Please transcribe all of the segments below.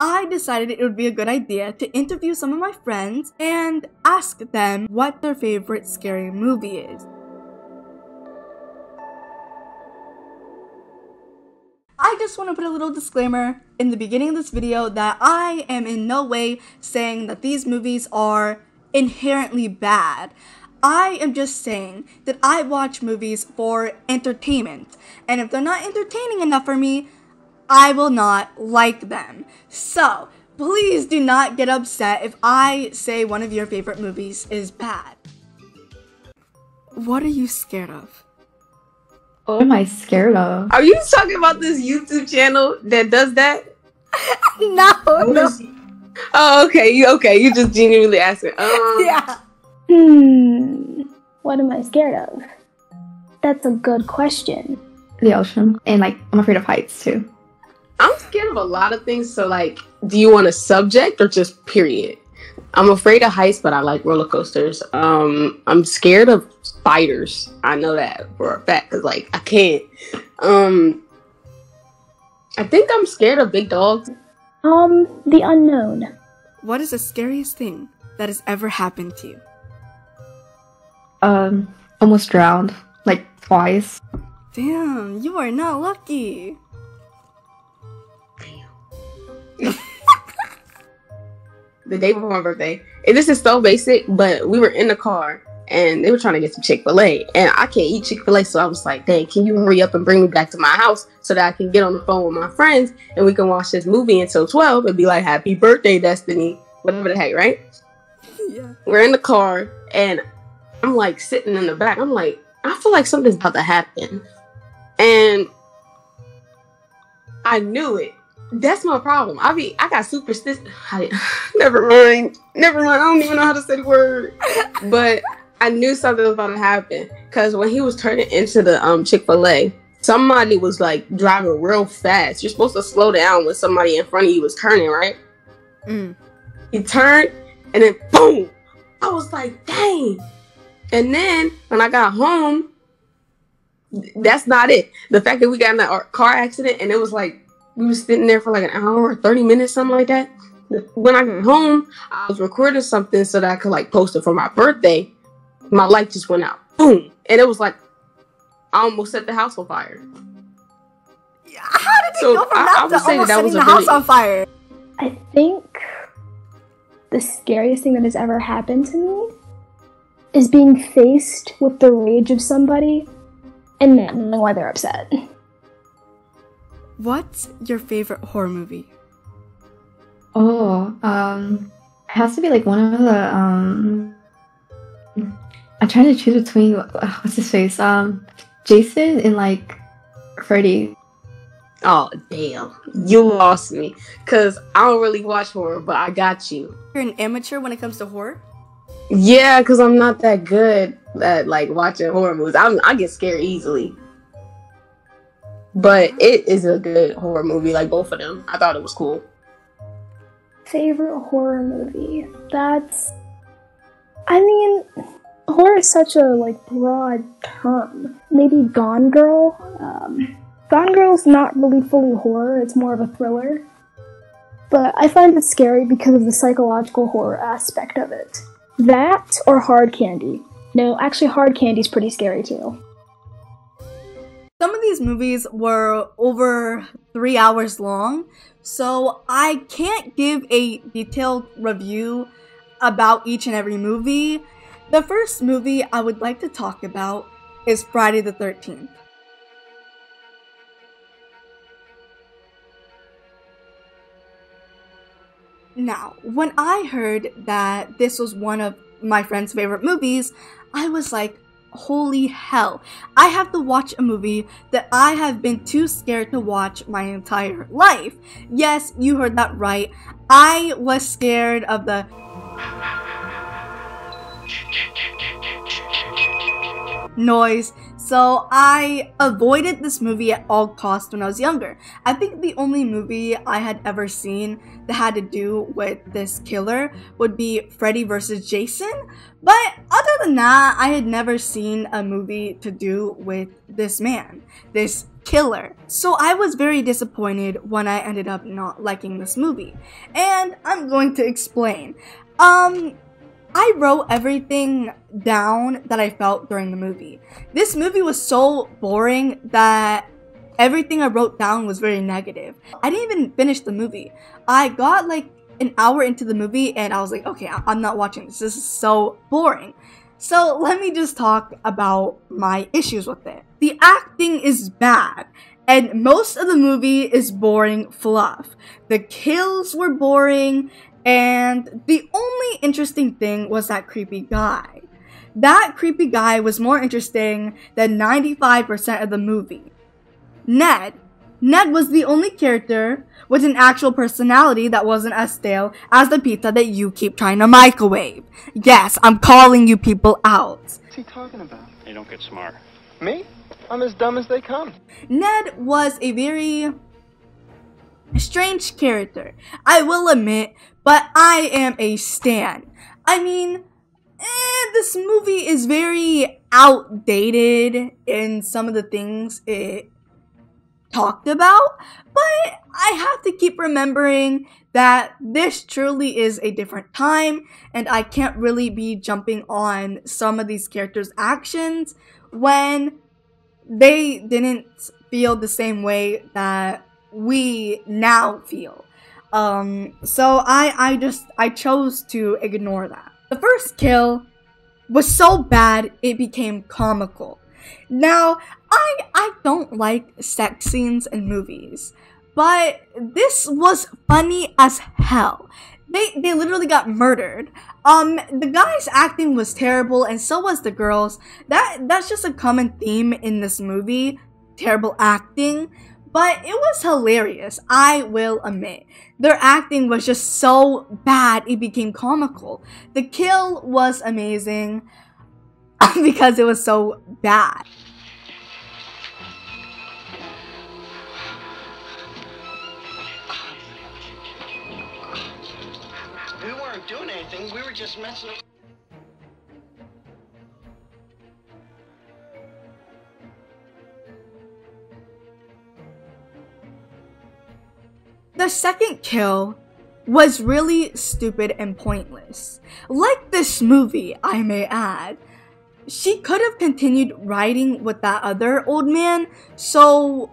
I decided it would be a good idea to interview some of my friends and ask them what their favorite scary movie is. I just want to put a little disclaimer in the beginning of this video that I am in no way saying that these movies are inherently bad. I am just saying that I watch movies for entertainment, and if they're not entertaining enough for me, I will not like them. So, please do not get upset if I say one of your favorite movies is bad. What are you scared of? What am I scared of? Are you talking about this YouTube channel that does that? No. Oh, okay. You just genuinely asking. Yeah. What am I scared of? That's a good question. The ocean. And like, I'm afraid of heights too. I'm scared of a lot of things. So like, do you want a subject or just period? I'm afraid of heights, but I like roller coasters. I'm scared of spiders. I know that for a fact because like I can't. I think I'm scared of big dogs. The unknown. What is the scariest thing that has ever happened to you? Almost drowned, like twice. Damn, you are not lucky. The day before my birthday. And this is so basic, but we were in the car and they were trying to get some Chick-fil-A. And I can't eat Chick-fil-A, so I was like, dang, can you hurry up and bring me back to my house so that I can get on the phone with my friends and we can watch this movie until 12 and be like, happy birthday, Destiny. Whatever the heck, right? Yeah. We're in the car and I'm like sitting in the back. I'm like, I feel like something's about to happen. And I knew it. That's my problem. I got superstitious. Never mind. I don't even know how to say the word. But I knew something was about to happen because when he was turning into the Chick-fil-A, somebody was like driving real fast. You're supposed to slow down when somebody in front of you was turning, right? He turned and then boom. I was like, dang. And then when I got home, that's not it. The fact that we got in a car accident and it was like we were sitting there for like an hour or 30 minutes, something like that. When I got home, I was recording something so that I could like post it for my birthday. My light just went out. Boom. And it was like, I almost set the house on fire. How did you go from that to almost setting the house on fire? I think the scariest thing that has ever happened to me is being faced with the rage of somebody and not knowing why they're upset. What's your favorite horror movie? Oh, it has to be like one of the, I'm trying to choose between, what's his face? Jason and like Freddy. Oh, damn. You lost me. Because I don't really watch horror, but I got you. You're an amateur when it comes to horror? Yeah, because I'm not that good at like watching horror movies. I get scared easily. But it is a good horror movie, like both of them. I thought it was cool. Favorite horror movie? Horror is such a like broad term. Maybe Gone Girl. Gone Girl's not really fully horror, it's more of a thriller. But I find it scary because of the psychological horror aspect of it. That or Hard Candy. No, actually Hard Candy's pretty scary too. Some of these movies were over 3 hours long, so I can't give a detailed review about each and every movie. The first movie I would like to talk about is Friday the 13th. Now, when I heard that this was one of my friend's favorite movies, I was like, holy hell, I have to watch a movie that I have been too scared to watch my entire life. Yes, you heard that right. I was scared of the noise, so I avoided this movie at all costs when I was younger. I think the only movie I had ever seen that had to do with this killer would be Freddy vs. Jason, but other than that, I had never seen a movie to do with this man, this killer. So I was very disappointed when I ended up not liking this movie. And I'm going to explain. I wrote everything down that I felt during the movie. This movie was so boring that everything I wrote down was very negative. I didn't even finish the movie. I got like an hour into the movie and I was like, okay, I'm not watching this. This is so boring. So let me just talk about my issues with it. The acting is bad, and most of the movie is boring fluff. The kills were boring, and the only interesting thing was that creepy guy. That creepy guy was more interesting than 95% of the movie. Ned was the only character with an actual personality that wasn't as stale as the pizza that you keep trying to microwave. Yes, I'm calling you people out. What's he talking about? Hey, don't get smart. Me? I'm as dumb as they come. Ned was a very strange character, I will admit, but I am a stan. I mean, this movie is very outdated in some of the things it talked about, but I have to keep remembering that this truly is a different time, and I can't really be jumping on some of these characters' actions when they didn't feel the same way that we now feel. So I chose to ignore that. The first kill was so bad it became comical. Now, I don't like sex scenes in movies, but this was funny as hell. They literally got murdered. The guy's acting was terrible, and so was the girls. That's just a common theme in this movie, terrible acting. But it was hilarious, I will admit. Their acting was just so bad, it became comical. The kill was amazing because it was so bad. We weren't doing anything, we were just messing up. The second kill was really stupid and pointless. Like this movie, I may add. She could have continued riding with that other old man, so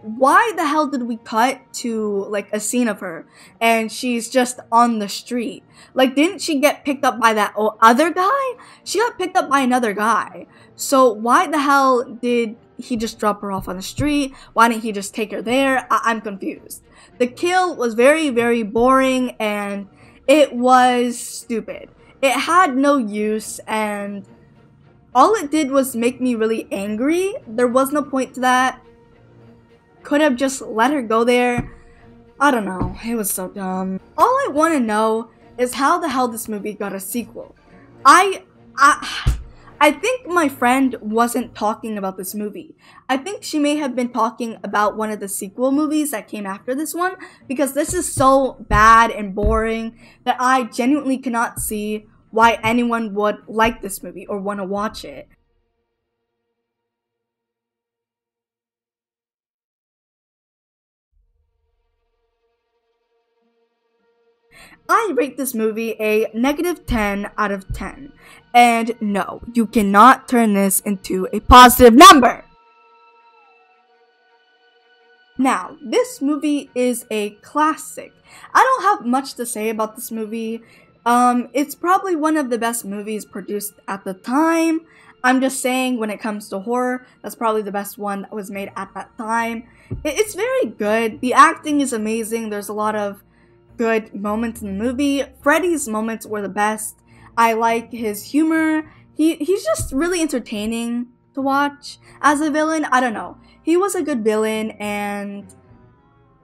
why the hell did we cut to like a scene of her and she's just on the street? Like, didn't she get picked up by that other guy? She got picked up by another guy. So why the hell did he just drop her off on the street? Why didn't he just take her there? I'm confused. The kill was very, very boring and it was stupid. It had no use and all it did was make me really angry. There was no point to that. Could have just let her go there. I don't know. It was so dumb. All I want to know is how the hell this movie got a sequel. I think my friend wasn't talking about this movie. I think she may have been talking about one of the sequel movies that came after this one, because this is so bad and boring that I genuinely cannot see why anyone would like this movie or want to watch it. I rate this movie a -10 out of 10. And no, you cannot turn this into a positive number. Now, this movie is a classic. I don't have much to say about this movie. It's probably one of the best movies produced at the time. I'm just saying, when it comes to horror, that's probably the best one that was made at that time. It's very good. The acting is amazing. There's a lot of good moments in the movie. Freddy's moments were the best. I like his humor. He's just really entertaining to watch as a villain. I don't know. He was a good villain, and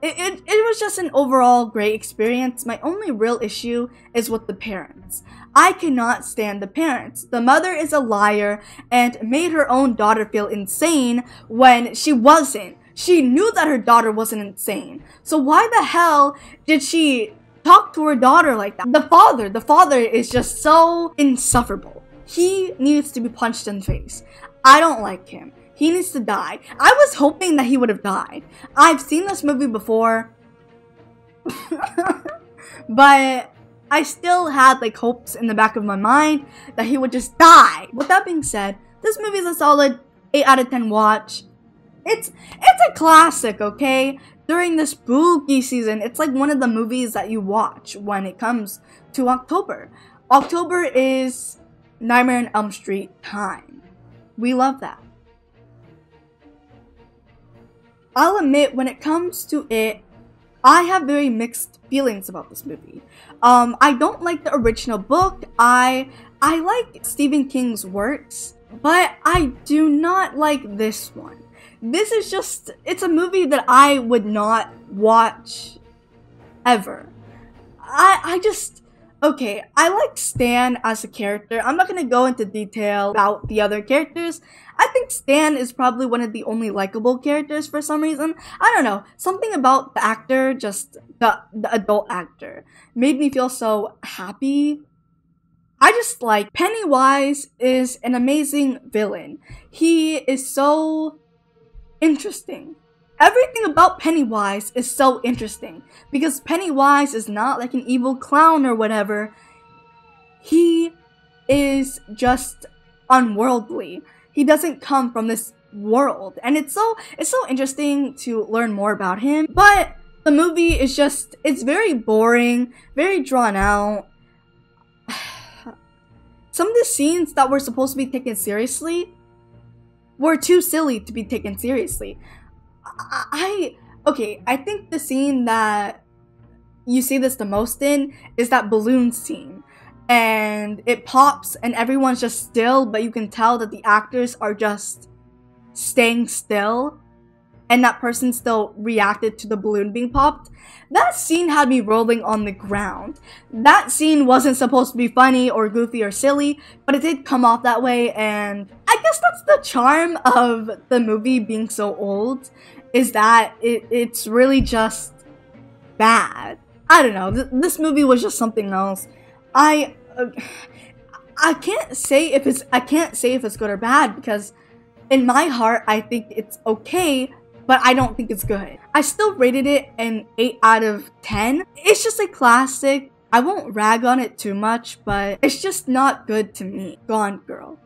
it was just an overall great experience. My only real issue is with the parents. I cannot stand the parents. The mother is a liar and made her own daughter feel insane when she wasn't. She knew that her daughter wasn't insane. So why the hell did she talk to her daughter like that? The father is just so insufferable. He needs to be punched in the face. I don't like him. He needs to die. I was hoping that he would have died. I've seen this movie before, but I still had like hopes in the back of my mind that he would just die. With that being said, this movie is a solid 8 out of 10 watch. It's a classic, okay? During the spooky season, it's like one of the movies that you watch when it comes to October. October is Nightmare on Elm Street time. We love that. I'll admit, when it comes to it, I have very mixed feelings about this movie. I don't like the original book. I like Stephen King's works, but I do not like this one. This is just, it's a movie that I would not watch ever. Okay, I like Stan as a character. I'm not gonna go into detail about the other characters. I think Stan is probably one of the only likable characters for some reason. I don't know. Something about the actor, just the adult actor, made me feel so happy. I just like Pennywise is an amazing villain. He is so interesting. Everything about Pennywise is so interesting because Pennywise is not like an evil clown or whatever. He is just unworldly. He doesn't come from this world, and it's so interesting to learn more about him. But the movie is just, it's very boring, very drawn out. Some of the scenes that were supposed to be taken seriously were too silly to be taken seriously. Okay, I think the scene that you see this the most in is that balloon scene. And it pops and everyone's just still, but you can tell that the actors are just staying still. And that person still reacted to the balloon being popped. That scene had me rolling on the ground. That scene wasn't supposed to be funny or goofy or silly, but it did come off that way, and I guess that's the charm of the movie being so old, is that it's really just bad. I don't know, this movie was just something else. I can't say if it's good or bad, because in my heart I think it's okay, but I don't think it's good. I still rated it an 8 out of 10. It's just a classic. I won't rag on it too much, but it's just not good to me. Gone Girl.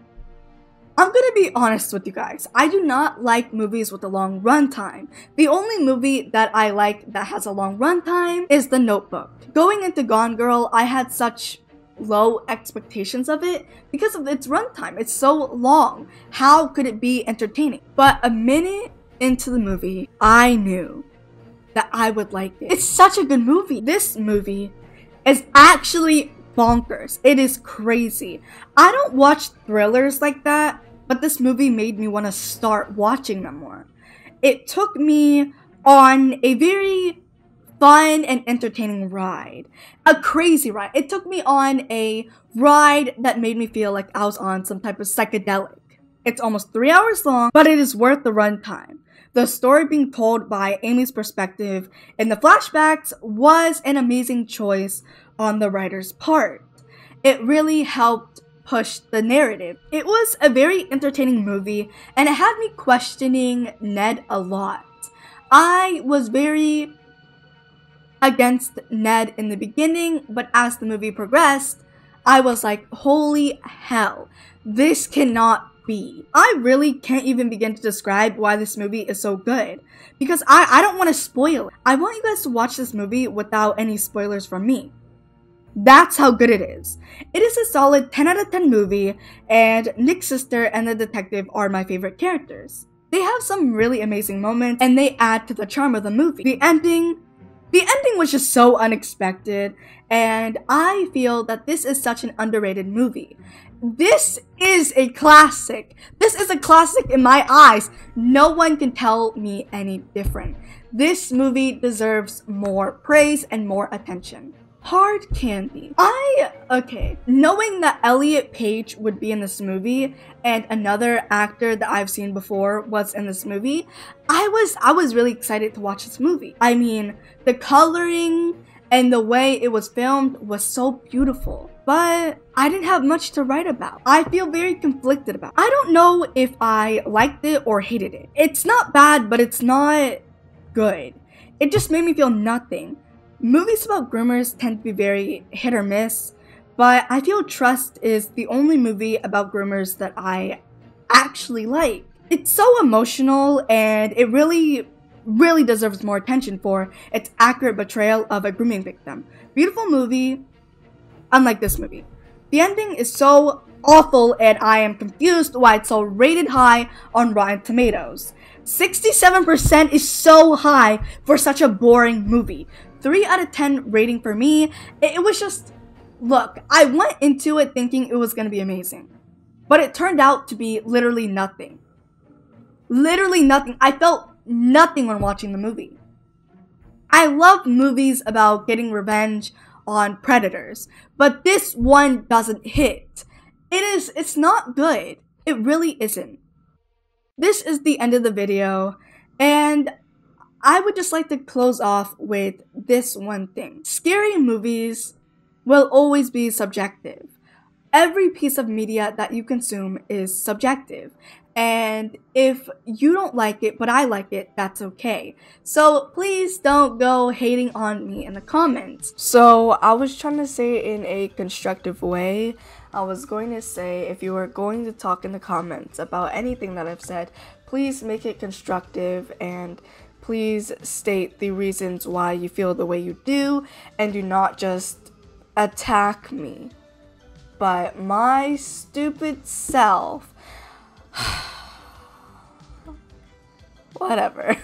I'm gonna be honest with you guys. I do not like movies with a long runtime. The only movie that I like that has a long runtime is The Notebook. Going into Gone Girl, I had such low expectations of it because of its runtime. It's so long. How could it be entertaining? But a minute into the movie, I knew that I would like it. It's such a good movie. This movie is actually bonkers. It is crazy. I don't watch thrillers like that, but this movie made me want to start watching them more. It took me on a very fun and entertaining ride. A crazy ride. It took me on a ride that made me feel like I was on some type of psychedelic. It's almost 3 hours long, but it is worth the runtime. The story being told by Amy's perspective in the flashbacks was an amazing choice on the writer's part. It really helped push the narrative. It was a very entertaining movie, and it had me questioning Ned a lot. I was very against Ned in the beginning, but as the movie progressed, I was like, holy hell, this cannot be. I really can't even begin to describe why this movie is so good, because I don't want to spoil it. I want you guys to watch this movie without any spoilers from me. That's how good it is. It is a solid 10 out of 10 movie, and Nick's sister and the detective are my favorite characters. They have some really amazing moments, and they add to the charm of the movie. The ending was just so unexpected, and I feel that this is such an underrated movie. This is a classic. This is a classic in my eyes. No one can tell me any different. This movie deserves more praise and more attention. Hard candy. Knowing that Elliot Page would be in this movie and another actor that I've seen before was in this movie, I was really excited to watch this movie. I mean, the coloring and the way it was filmed was so beautiful. But I didn't have much to write about. I feel very conflicted about it. I don't know if I liked it or hated it. It's not bad, but it's not good. It just made me feel nothing. Movies about groomers tend to be very hit or miss, but I feel Trust is the only movie about groomers that I actually like. It's so emotional, and it really deserves more attention for its accurate portrayal of a grooming victim. Beautiful movie, unlike this movie. The ending is so awful, and I am confused why it's so rated high on Rotten Tomatoes. 67% is so high for such a boring movie. 3 out of 10 rating for me. It was just, look, I went into it thinking it was gonna be amazing, but it turned out to be literally nothing. Literally nothing. I felt nothing when watching the movie. I love movies about getting revenge on predators, but this one doesn't hit. It's not good. It really isn't. This is the end of the video, and I would just like to close off with this one thing. Scary movies will always be subjective. Every piece of media that you consume is subjective. And if you don't like it, but I like it, that's okay. So please don't go hating on me in the comments. So I was trying to say it in a constructive way. I was going to say, if you are going to talk in the comments about anything that I've said, please make it constructive and please state the reasons why you feel the way you do, and do not just attack me. But my stupid self, whatever.